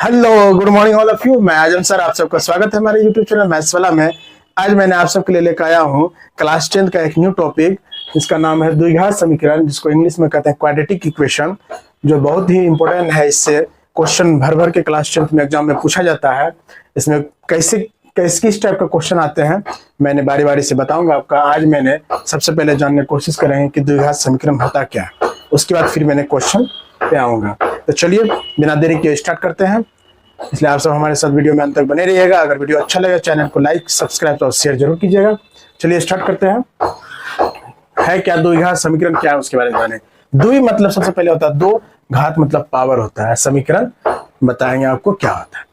Hello, good morning all of you. मैं आजम sir, आप सबका स्वागत है हमारे यूट्यूब चैनल मैथ्स वाला में। आज मैंने आप सबके लिए लेकर आया हूँ क्लास 10 का एक न्यू टॉपिक, जिसका नाम है द्विघात समीकरण, जिसको इंग्लिश में कहते हैं क्वाड्रेटिक इक्वेशन, जो बहुत ही इंपॉर्टेंट है। इससे क्वेश्चन भर भर के क्लास 10 में एग्जाम में पूछा जाता है। इसमें कैसे किस टाइप का क्वेश्चन आते हैं मैंने बारी बारी से बताऊंगा आपका। आज मैंने सबसे पहले जानने की कोशिश करेंगे कि द्विघात समीकरण होता क्या है, उसके बाद फिर मैंने क्वेश्चन पे आऊंगा। तो चलिए बिना देरी के स्टार्ट करते हैं। इसलिए आप सब हमारे साथ वीडियो में अंत तक बने रहिएगा। अगर वीडियो अच्छा लगे चैनल को लाइक, सब्सक्राइब और शेयर जरूर कीजिएगा। चलिए स्टार्ट करते हैं। है क्या द्विघात समीकरण, क्या है उसके बारे में जाने। द्वि मतलब सबसे पहले होता है दो, घात मतलब पावर होता है। समीकरण बताएंगे आपको क्या होता है।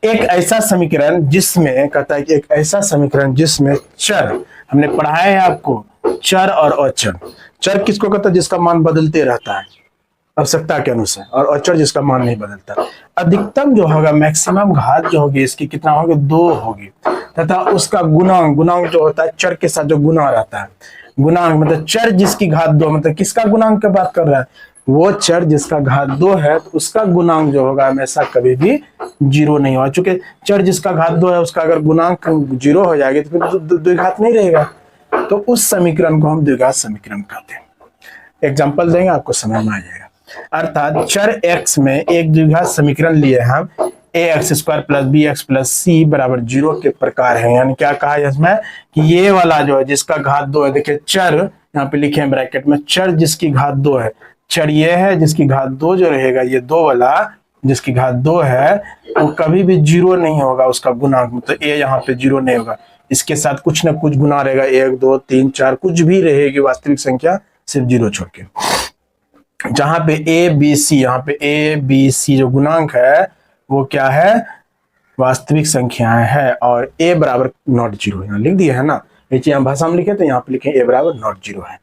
एक ऐसा समीकरण जिसमें कहता है कि एक ऐसा समीकरण जिसमें चर, हमने पढ़ाया है आपको चर और अचर। चर किसको कहता है? जिसका मान बदलते रहता है आवश्यकता के अनुसार, और अचर जिसका मान नहीं बदलता। अधिकतम जो होगा, मैक्सिमम घात जो होगी इसकी कितना होगी? 2 होगी। तथा उसका गुणांक जो होता है चर के साथ जो गुना रहता है, गुणांक मतलब चर जिसकी घात 2, मतलब किसका गुणांक की बात कर रहा है? वो चर जिसका घात 2 है, तो उसका गुणांक जो होगा हमेशा कभी भी 0 नहीं होगा। चूंकि चर जिसका घात 2 है उसका अगर गुणांक 0 हो जाएगी तो फिर द्विघात नहीं रहेगा। तो उस समीकरण को हम द्विघात समीकरण कहते हैं। एग्जाम्पल देंगे आपको समझ में आ जाएगा। अर्थात चर x में एक द्विघात समीकरण लिए हम ax² + bx + c बराबर 0 के प्रकार है। यानी क्या कहा है इसमें कि ये वाला जो है जिसका घात 2 है, देखिए चर यहाँ पे लिखे हैं ब्रैकेट में, चर जिसकी घात 2 है। चर ये है जिसकी घात 2 जो रहेगा, ये 2 वाला जिसकी घात 2 है वो कभी भी 0 नहीं होगा। उसका गुणांक मतलब a यहाँ पे 0 नहीं होगा, इसके साथ कुछ ना कुछ गुना रहेगा, 1 2 3 4 कुछ भी रहेगी वास्तविक संख्या, सिर्फ 0 छोड़ के। जहां पे a b c, यहाँ पे a b c जो गुणांक है वो क्या है? वास्तविक संख्याएं है। और a बराबर नॉट 0 यहाँ लिख दिया है ना, नीचे हम भाषा में लिखे तो यहाँ पे लिखे a बराबर नॉट 0 है।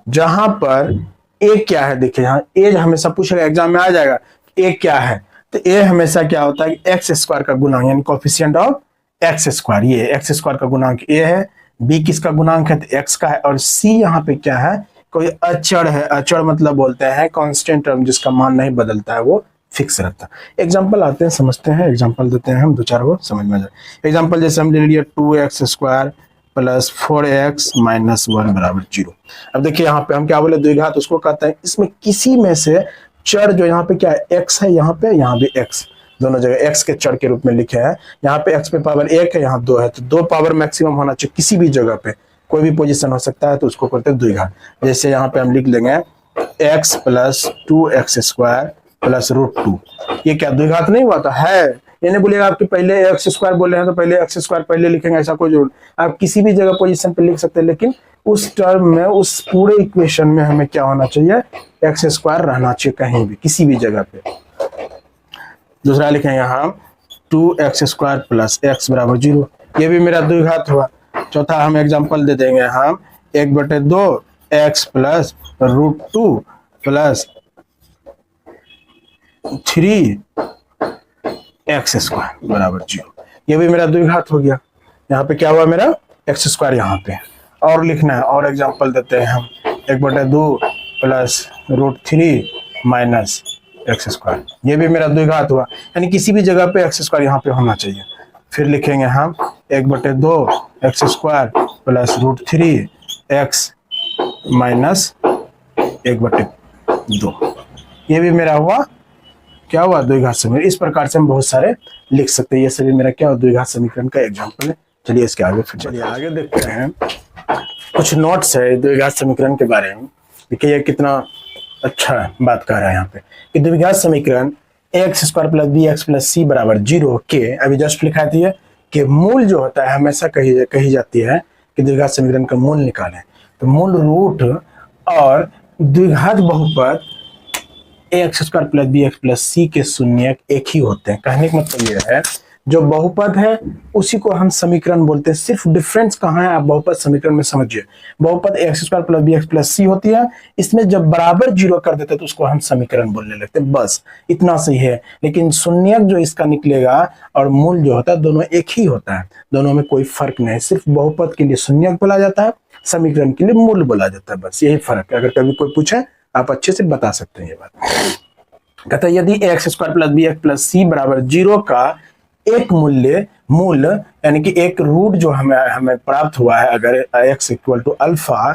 जहां पर a क्या है, देखिए यहाँ a हमेशा पूछेगा, एग्जाम में आ जाएगा a क्या है। तो a हमेशा क्या होता है? x² का गुणांक, यानी कोफिशिएंट ऑफ x²। ये x² का गुणांक a है, b किसका गुणांक है? तो x का है। और c यहाँ पे क्या है? कोई अचर है। अचर मतलब बोलते हैं कांस्टेंट टर्म, जिसका मान नहीं बदलता है, वो फिक्स रहता है। एग्जांपल आते हैं, समझते हैं। एग्जांपल देते हैं हम, 2-4 वो समझ में आ जाए। एग्जांपल जैसे हम ले लिए 2x² + 4x - 1 बराबर 0। अब देखिए यहाँ पे हम क्या बोले? द्विघात उसको कहते हैं इसमें किसी में से चर जो यहाँ पे क्या है? x है, यहाँ भी x, दोनों जगह x के चर के रूप में लिखे हैं। यहाँ पे x पे पावर 1 है, यहाँ 2 है, तो 2 पावर मैक्सिमम होना चाहिए किसी भी जगह पे, कोई भी पोजीशन हो सकता है, तो उसको करते हैं द्विघात। जैसे यहाँ पे हम लिख लेंगे x + 2x² + √2। ये क्या द्विघात नहीं हुआ था? है। ये नहीं बोलेगा आपके पहले x² बोले हैं तो पहले x² पहले लिखेंगे, ऐसा कोई जरूर। आप किसी भी जगह पोजीशन पे लिख सकते हैं, लेकिन उस टर्म में, उस पूरे इक्वेशन में हमें क्या होना चाहिए? x² रहना चाहिए कहीं भी, किसी भी जगह पे। दूसरा लिखेंगे हम 2x² + x बराबर 0। ये भी मेरा द्विघात हुआ। चौथा हम एग्जांपल दे देंगे हम 1/2 x + √2 + 3x² बराबर 0। ये भी मेरा द्विघात हो गया। यहाँ पे क्या हुआ मेरा? x² यहाँ पे। और लिखना है, और एग्जांपल देते हैं हम 1/2 + √3 - x²। ये भी मेरा द्विघात हुआ, यानी किसी भी जगह पे x² यहाँ पे होना चाहिए। फिर लिखेंगे हम 1/2 x² + √3x - 1/2। ये भी मेरा हुआ, क्या हुआ? द्विघात समीकरण। इस प्रकार से हम बहुत सारे लिख सकते हैं। ये सभी मेरा क्या हुआ? द्विघात समीकरण का एग्जांपल है। चलिए इसके आगे आगे देखते हैं। कुछ नोट्स है द्विघात समीकरण के बारे में। देखिए ये कितना अच्छा बात कर रहा है यहाँ पे कि द्विघात समीकरण ax² + bx + c बराबर 0 के, अभी जस्ट लिखा है कि मूल जो होता है हमेशा कही जाती है कि द्विघात समीकरण का मूल निकालें। तो मूल रूट और द्विघात बहुपद ax² + bx + c के शून्यक एक ही होते हैं। कहने का मतलब ये है, जो बहुपद है उसी को हम समीकरण बोलते हैं। सिर्फ डिफरेंस कहाँ है आप बहुपद समीकरण में समझिए। बहुपद ax² + bx + c होती है, इसमें जब बराबर 0 कर देते हैं तो उसको हम समीकरण बोलने लगते हैं, बस इतना सही है। लेकिन शून्यक जो इसका निकलेगा और मूल जो होता है दोनों एक ही होता है, दोनों में कोई फर्क नहीं। सिर्फ बहुपद के लिए शून्यक बोला जाता है, समीकरण के लिए मूल बोला जाता है, बस यही फर्क है। अगर कभी कोई पूछे आप अच्छे से बता सकते हैं ये बात। कहता है यदि x square plus b x plus c बराबर 0 का एक मूल यानी कि एक रूट जो हमें प्राप्त हुआ है, अगर x इक्वल टू अल्फा,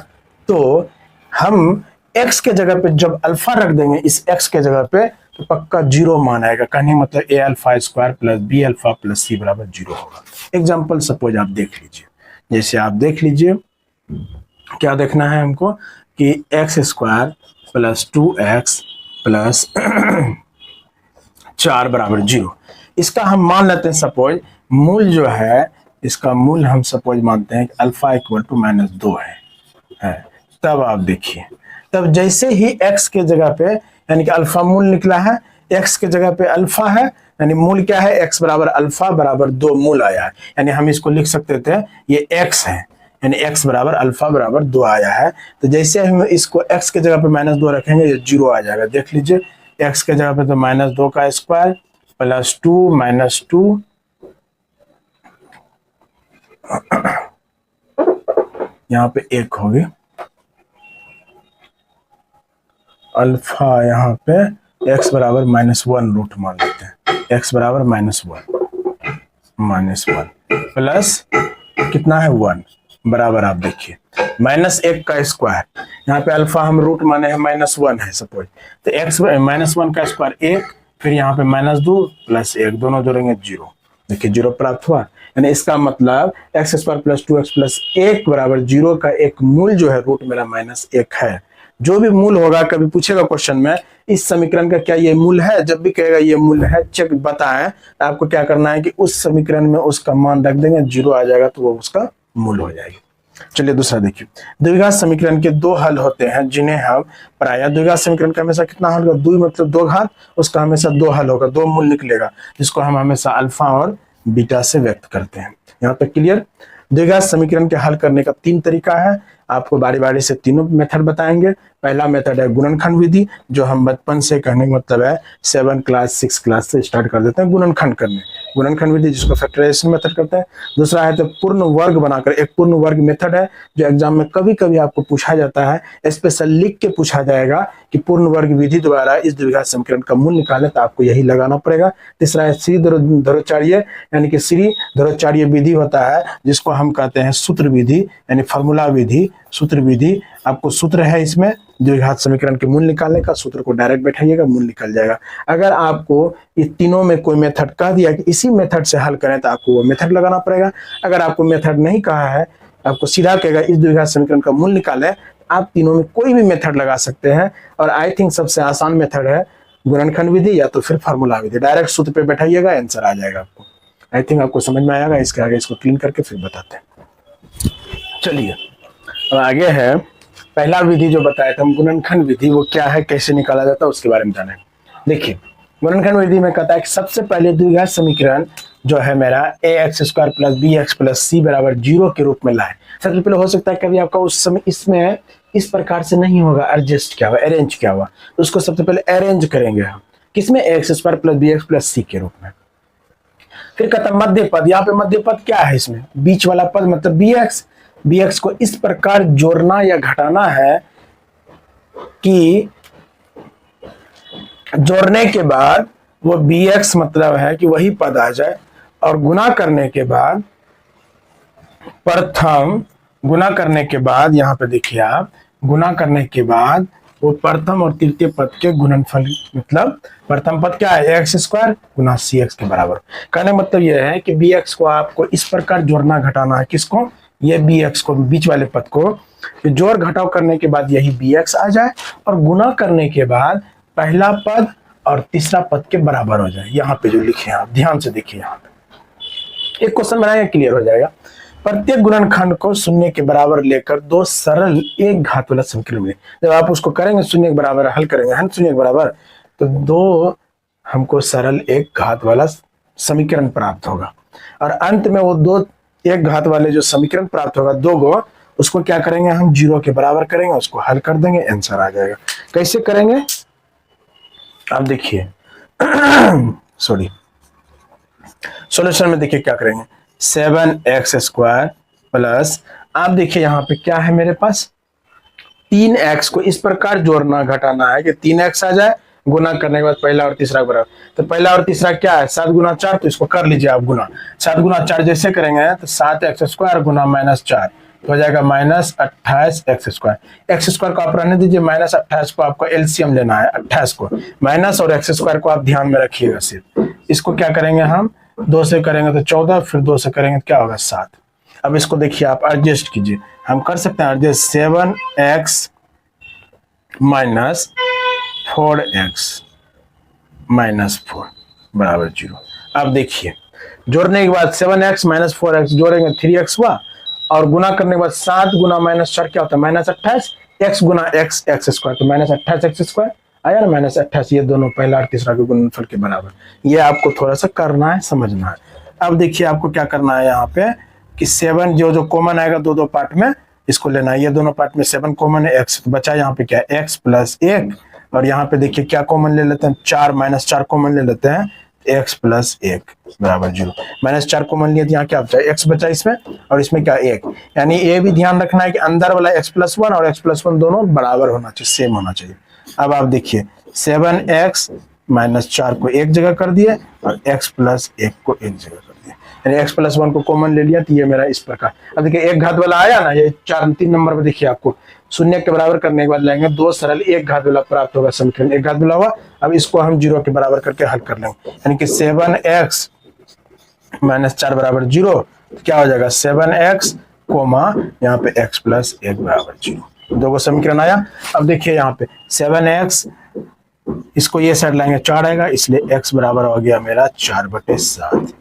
तो हम x के जगह पे जब अल्फा रख देंगे इस x के जगह पे, तो पक्का 0 मान आएगा। कहने मतलब a alpha square plus b alpha plus c बराबर 0 होगा। एग्जाम्पल सपोज आप देख लीजिए, जैसे आप देख लीजिए क्या देखना है हमको कि x square plus 2x plus 4 बराबर 0। इसका हम मान लेते हैं सपोज मूल जो है, इसका मूल हम सपोज मानते हैं कि अल्फा इक्वल टू -2 है। तब आप देखिए, तब जैसे ही x के जगह पे यानी कि अल्फा मूल निकला है, x के जगह पे अल्फा है, यानी मूल क्या है, x बराबर अल्फा बराबर 2 मूल आया है। यानी हम इसको लिख सकते थे ये x है, यानी x बराबर अल्फा बराबर 2 आया है। तो जैसे हम इसको x के जगह पे -2 रखेंगे, ये 0 आ जाएगा। देख लीजिए x के जगह पे तो -2 का स्क्वायर प्लस 2 -2 यहाँ पे 1 होगी, अल्फा यहाँ पे x बराबर -1 रूट मान लेते हैं, x बराबर -1 प्लस कितना है 1 बराबर, आप देखिए -1 का स्क्वायर, यहाँ पे अल्फा हम रूट माने हैं -1 है सपोज, तो x -1 का स्क्वायर 1, फिर यहाँ पे -2 प्लस 1 दोनों जोड़ेंगे 0। देखिए 0 प्राप्त हुआ। यानी इसका मतलब x square plus 2x plus 1 बराबर 0 का एक मूल जो है रूट मेरा -1 है। जो भी मूल होगा, कभी पूछेगा क्वेश्चन में इस समीकरण का क्या ये मूल है, जब भी कहेगा ये मूल है चेक बताएं, आपको क्या करना है कि उस समीकरण में उसका मान रख देंगे, 0 आ जाएगा तो वो उसका मूल हो जाएगी। चलिए दूसरा देखिए, द्विघात समीकरण के 2 हल होते हैं जिन्हें हम प्रायः द्विघात समीकरण का हमेशा कितना हल होगा, 2 मतलब 2 घात, उसका हमेशा 2 हल होगा, 2 मूल निकलेगा, जिसको हम हमेशा अल्फा और बीटा से व्यक्त करते हैं। यहाँ पे क्लियर। द्विघात समीकरण के हल करने का 3 तरीका है, आपको बारी बारी से तीनों मेथड बताएंगे। पहला मेथड है गुणनखंड विधि, जो हम बचपन से, कहने का मतलब है 7 क्लास 6 क्लास से स्टार्ट कर देते हैं गुणनखंड करने, गुणनखंड विधि जिसको फैक्टराइजेशन मेथड करते हैं। दूसरा है तो पूर्ण वर्ग बनाकर, एक पूर्ण वर्ग मेथड है जो एग्जाम में कभी कभी आपको पूछा जाता है, स्पेशल लिख के पूछा जाएगा कि पूर्ण वर्ग विधि द्वारा इस द्विघात समीकरण का मूल निकाले, तो आपको यही लगाना पड़ेगा। तीसरा है श्री ध्रुवाचार्य यानी कि श्री ध्रुवाचार्य विधि होता है, जिसको हम कहते हैं सूत्र विधि यानी फार्मूला विधि, सूत्र विधि। आपको सूत्र है इसमें द्विघात समीकरण के मूल निकालने का, सूत्र को डायरेक्ट बैठाइएगा, मूल निकल जाएगा। अगर आपको इस तीनों में कोई मेथड कह दिया कि इसी मेथड से हल करें, तो आपको वो मेथड लगाना पड़ेगा। अगर आपको मेथड नहीं कहा है, आपको सीधा कहेगा इस द्विघात समीकरण का मूल निकालें, आप तीनों में कोई भी मेथड लगा सकते हैं। और आई थिंक सबसे आसान मेथड है गुणनखंड विधि या तो फिर फार्मूला विधि। डायरेक्ट सूत्र पे बैठाइएगा, आंसर आ जाएगा आपको। आई थिंक आपको समझ में आएगा। इसके आगे इसको क्लीन करके फिर बताते हैं। चलिए अब आगे है पहला विधि जो बताया था हम, गुणनखंड विधि, वो क्या है, कैसे निकाला जाता है, उसके बारे में जाने। देखिए गुणनखंड विधि में कहता है कि सबसे पहले द्विघात समीकरण जो है मेरा ax square plus b x plus c बराबर 0 के रूप में लाए। सबसे पहले हो सकता है कभी आपका उस समय इसमें इस प्रकार से नहीं होगा, एडजस्ट क्या हुआ, अरेंज क्या हुआ, तो उसको सबसे पहले अरेंज करेंगे हम, किसमें, x square plus b x plus c के रूप में। फिर कहता मध्य पद, यहाँ पे मध्य पद क्या है, इसमें बीच वाला पद मतलब बी एक्स को इस प्रकार जोड़ना या घटाना है कि जोड़ने के बाद वो बी एक्स मतलब है कि वही पद आ जाए, और गुना करने के बाद प्रथम, गुना करने के बाद यहाँ पे देखिए आप, गुना करने के बाद वो प्रथम और तृतीय पद के गुणनफल, मतलब प्रथम पद क्या है, एक्स स्क्वायर गुना सी एक्स के बराबर। कहने मतलब यह है कि बी एक्स को आपको इस प्रकार जोड़ना घटाना है, किसको, ये बी एक्स को, बीच वाले पद को, जोड़ घटाव करने के बाद यही बी एक्स आ जाए, और गुना करने के बाद पहला पद और तीसरा पद के बराबर हो जाए। यहाँ पे जो लिखे हैं आप ध्यान से देखिए, यहाँ पे एक क्वेश्चन बनाएंगे, क्लियर हो जाएगा। प्रत्येक गुणनखंड को शून्य के बराबर लेकर 2 सरल एक घात वाला समीकरण मिले। जब आप उसको करेंगे शून्य के बराबर, हल करेंगे है शून्य के बराबर, तो 2 हमको सरल एक घात वाला समीकरण प्राप्त होगा, और अंत में वो 2 एक घात वाले जो समीकरण प्राप्त होगा 2 गो, उसको क्या करेंगे हम 0 के बराबर करेंगे, उसको हल कर देंगे, आंसर आ जाएगा। कैसे करेंगे आप देखिए सॉरी, सॉल्यूशन में देखिए क्या करेंगे, 7x स्क्वायर प्लस, आप देखिए यहाँ पे क्या है मेरे पास, 3x को इस प्रकार जोड़ना घटाना है कि 3x आ जाए गुना करने के बाद पहला और तीसरा बराबर। तो पहला और तीसरा क्या है 7 गुना 4, तो इसको कर लीजिए आप गुना। 7 गुना 4 जैसे करेंगे तो 7x² गुना -4 तो हो जाएगा -28x²। x² को आप रहने दीजिए, -28 को आपको एलसीएम लेना है, 28 को माइनस और x² को आप ध्यान में रखिएगा सिर्फ। इसको क्या करेंगे हम 2 से करेंगे तो 14, फिर 2 से करेंगे तो क्या होगा 7। अब इसको देखिए आप एडजस्ट कीजिए, हम कर सकते हैं एडजस्ट 7x - 4x - 4 बराबर 0। अब देखिए जोड़ने के बाद 7x - 4x जोड़ेंगे 3x हुआ, और गुना करने के बाद 7 गुना -4 क्या होता है -28, x गुना x² तो -28x² आया ना, -28। ये दोनों पहला और तीसरा के गुणनफल के बराबर। ये आपको थोड़ा सा करना है, समझना है। अब देखिए आपको क्या करना है यहाँ पे कि 7 जो कॉमन आएगा दो पार्ट में इसको लेना है। ये दोनों पार्ट में 7 कॉमन है, x तो बचा यहाँ पे क्या है x + 1, और यहाँ पे देखिए क्या कॉमन ले लेते हैं 4 -4 कॉमन ले लेते हैं, x + 1 बराबर 0। -4 कॉमन लिए तो यहाँ क्या बचा x बचा इसमें, और इसमें क्या 1। यानी ये भी ध्यान रखना है कि अंदर वाला x + 1 और x + 1 दोनों बराबर होना चाहिए, सेम होना चाहिए। अब आप देखिए 7x - 4 को एक जगह कर दिए और x + 1 को एक जगह कर दिए, यानी x + 1 को कॉमन ले लिया, तो ये मेरा इस प्रकार। अब देखिए एक घात वाला आया ना, ये 3 नंबर पे देखिए आपको शून्य के बराबर करने के बाद लाएंगे 2 सरल एक घात वाला प्राप्त होगा समीकरण, एक घात वाला हुआ। अब इसको हम 0 के बराबर करके हल कर लेंगे, यानी कि 7x - 4 बराबर 0, क्या हो जाएगा 7x यहाँ पे x + 1 बराबर 0। दो को समीकरण आया। अब देखिए यहाँ पे 7x इसको ये साइड लाएंगे 4 आएगा, इसलिए x बराबर हो गया मेरा 4/7।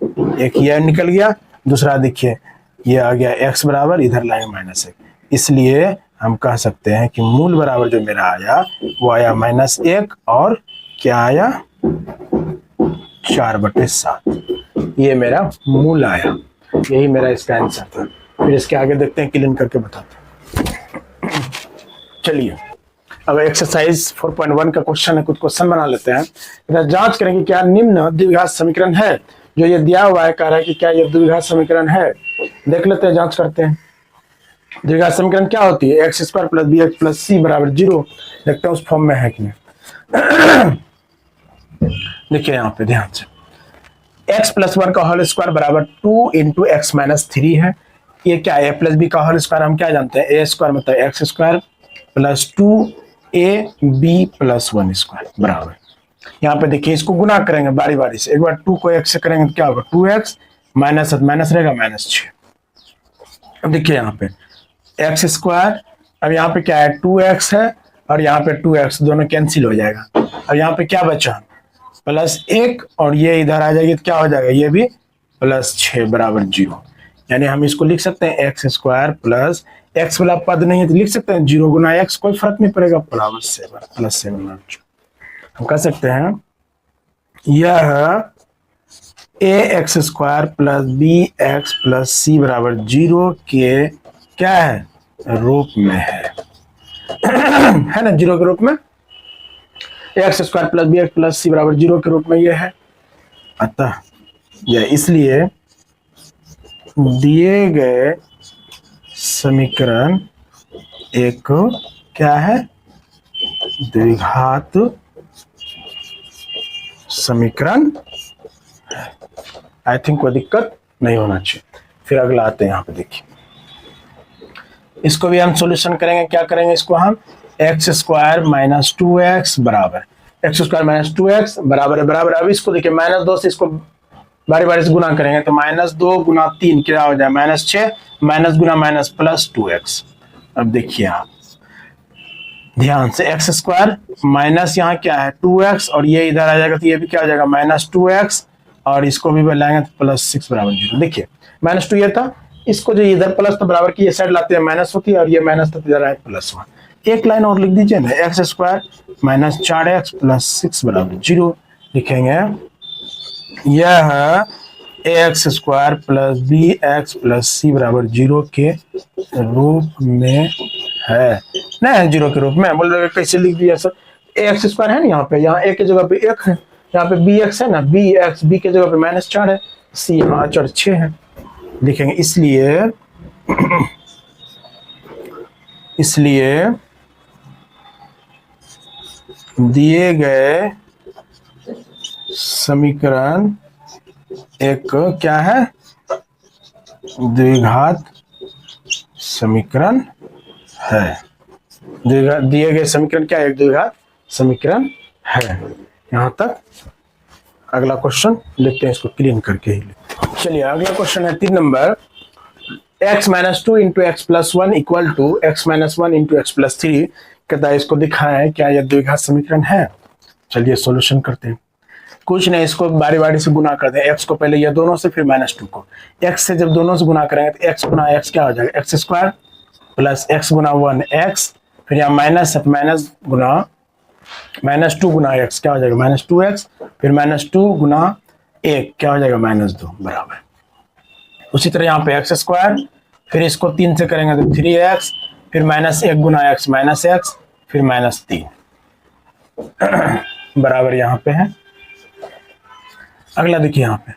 एक ये निकल गया, दूसरा देखिए ये आ गया x बराबर, इधर लाएंगे -1, इसलिए हम कह सकते हैं कि मूल बराबर जो मेरा आया वो आया -1 और क्या आया 4/7। ये मेरा मूल आया, यही मेरा इसका आंसर था। फिर इसके आगे देखते हैं, क्लीन करके बताते हैं। चलिए अब एक्सरसाइज 4.1 का क्वेश्चन है, कुछ क्वेश्चन बना लेते हैं। इधर जांच करेंगे क्या निम्न द्विघात समीकरण है। जो ये दिया हुआ है कह रहा है कि क्या ये द्विघात समीकरण है, देख लेते हैं, जांच करते हैं। द्विघात समीकरण क्या होती है x² + bx + c बराबर 0। देखते हैं उस फॉर्म में है कि नहीं। देखिए यहाँ पे ध्यान से x + 1 का होल स्क्वायर बराबर 2 × x - 3 है। ये क्या है a + b का होल स्क्वायर हम क्या जानते हैं, a² मतलब x² + 2ab + 1² बराबर। यहाँ पे देखिए इसको गुना करेंगे बारी बारी से, एक बार 2 को x से करेंगे तो क्या होगा 2x माइनस रहेगा -6। अब देखिए यहाँ पे x², अब यहाँ पे क्या है 2x है और यहाँ पे 2x, दोनों कैंसिल हो जाएगा। अब यहाँ पे क्या बचा +1 और ये इधर आ जाएगी तो क्या हो जाएगा ये भी +6 बराबर 0। यानी हम इसको लिख सकते हैं x² + x वाला पद नहीं है तो लिख सकते हैं 0 गुना x, कोई फर्क नहीं पड़ेगा, बराबर 7 +7। हम कह सकते हैं यह ax² + bx + c बराबर 0 के क्या है रूप में है है ना, 0 के रूप में ax² + bx + c बराबर 0 के रूप में ये है। अतः यह इसलिए दिए गए समीकरण एक क्या है द्विघात समीकरण। आई थिंक कोई दिक्कत नहीं होना चाहिए। फिर अगला आते हैं, यहाँ पे देखिए इसको भी हम सॉल्यूशन करेंगे। क्या करेंगे इसको हम x² - 2x बराबर x² - 2x बराबर। अब इसको देखिए -2 से इसको बारी बारी से गुना करेंगे तो -2 गुना 3 क्या हो जाए -6, माइनस गुना माइनस प्लस 2x। अब देखिए आप ध्यान से x² माइनस यहाँ क्या है 2x और ये इधर आ जाएगा तो ये भी क्या हो जाएगा -2x और इसको भी बनाएंगे तो +6 बराबर 0। देखिए -2 ये था, इसको जो इधर प्लस तो बराबर की ये साइड लाते हैं माइनस होती है और ये माइनस तो इधर आए +1। एक लाइन और लिख दीजिए ना x² - 4x + 6 बराबर 0 लिखेंगे। यह ax² + bx + c बराबर 0 के रूप में है। नहीं 0 के रूप में बोल रहे कैसे लिख दिया सर, ax² है ना यहाँ पे, यहाँ a की जगह पे 1 है, यहाँ पे bx है ना, b के जगह पे -4 है, c यहाँ अचर 6 है लिखेंगे। इसलिए दिए गए समीकरण एक क्या है, द्विघात समीकरण है। दिए गए समीकरण क्या है, एक द्विघात समीकरण है। यहां तक अगला क्वेश्चन लिखते हैं, इसको क्लीन करके ही। चलिए अगला क्वेश्चन है 3 number. x - 2 × x + 1 = x - 1 × x + 3 कहता है इसको दिखाएं क्या यह द्विघात समीकरण है। चलिए सॉल्यूशन करते हैं। कुछ नहीं, इसको बारी बारी से गुना करते हैं। x को पहले ये दोनों से, फिर -2 को। x से जब दोनों से गुना करेंगे तो x गुना x क्या हो जाएगा, x² प्लस x गुना 1x, फिर यहाँ माइनस है तो माइनस गुना -2 गुना x क्या हो जाएगा, -2x, फिर -2 गुना 1 क्या हो जाएगा, -2 बराबर। उसी तरह यहाँ पे x², फिर इसको 3 से करेंगे तो 3x, फिर -1 गुना x -x, फिर -3 बराबर यहाँ पे है। अगला देखिए यहाँ पे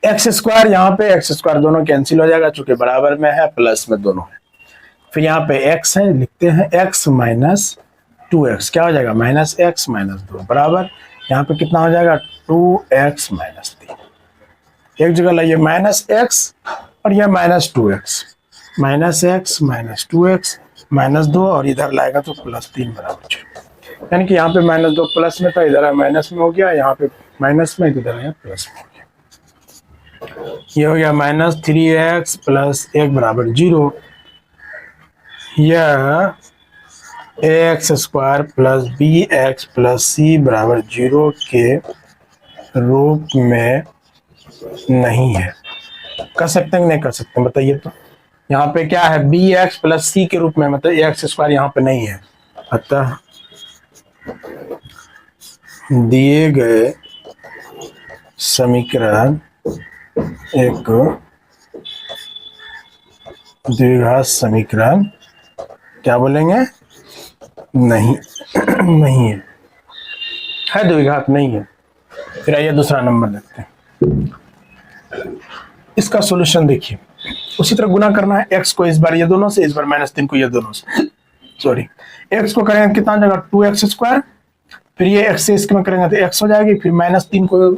x², यहाँ पे x² दोनों कैंसिल हो जाएगा चूंकि बराबर में है, प्लस में दोनों है। फिर यहाँ पे x है, लिखते हैं x - 2x क्या हो जाएगा, -x -2 बराबर यहाँ पे कितना हो जाएगा, 2x - 3। एक जगह लाइए -x और यह -2x, -x -2x -2 और इधर लाएगा तो +3 बराबर 0। यानी कि यहाँ पे -2 प्लस में था, इधर है माइनस में हो गया, यहाँ पे माइनस में, इधर है प्लस में हो गया। ये हो गया -3x + 1 बराबर 0। यह ax² + bx + c बराबर 0 के रूप में नहीं है। कर सकते हैं नहीं कर सकते बताइए। तो यहाँ पे क्या है, bx + c के रूप में, मतलब ax² यहाँ पे नहीं है। अतः दिए गए समीकरण एक द्विघात समीकरण क्या बोलेंगे, नहीं नहीं है द्विघात नहीं है। फिर आइए दूसरा नंबर देखते हैं। इसका सॉल्यूशन देखिए, उसी तरह गुना करना है। x को इस बार ये दोनों से, इस बार -3 को ये दोनों से, सॉरी x को करेंगे कितना हो जाएगा, 2x², फिर ये x से इसमें करेंगे तो x हो जाएगी, फिर -3 को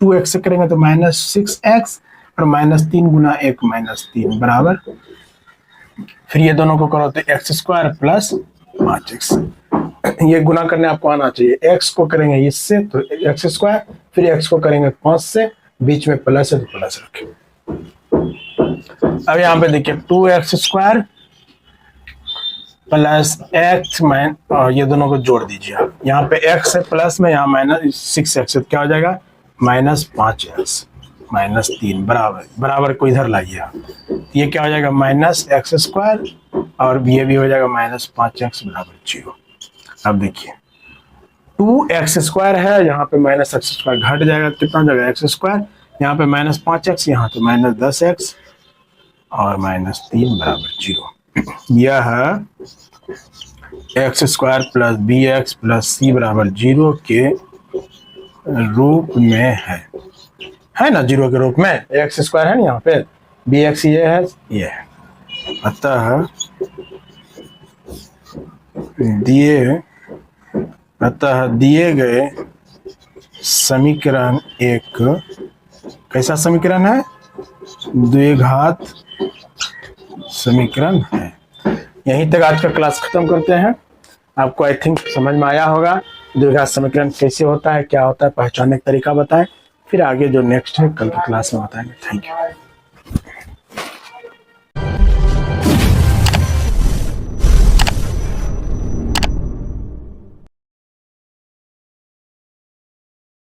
2x से करेंगे तो -6x, और -3 गुना 1 -3 बराबर, फिर ये दोनों को करो तो x² + 5x। ये गुना करने आपको आना चाहिए। x को करेंगे इससे तो x², फिर x को करेंगे 5 से, बीच में प्लस है तो प्लस रखें। अब यहाँ पे देखिए 2x² प्लस x और ये दोनों को जोड़ दीजिए आप। यहाँ पे x है प्लस में, यहाँ -6x क्या हो जाएगा, -5x -3 बराबर को इधर लाइए आप। ये क्या हो जाएगा, -x² और ये भी हो जाएगा -5x बराबर 0। अब देखिए 2x² है, यहाँ पे -x² घट जाएगा, कितना हो जाएगा x², यहाँ पे -5x, यहाँ पे -10x और -3 बराबर 0। यह x² + bx + c बराबर 0 के रूप में है ना, 0 के रूप में। x² है ना यहाँ पे, bx ये है, ये है। अतः दिए गए समीकरण एक कैसा समीकरण है, द्विघात समीकरण है। यहीं तक आज का क्लास खत्म करते हैं। आपको आई थिंक समझ में आया होगा द्विघात समीकरण कैसे होता है, क्या होता है, पहचानने का तरीका बताएं। फिर आगे जो नेक्स्ट है कल की क्लास में बताएंगे। Thank you.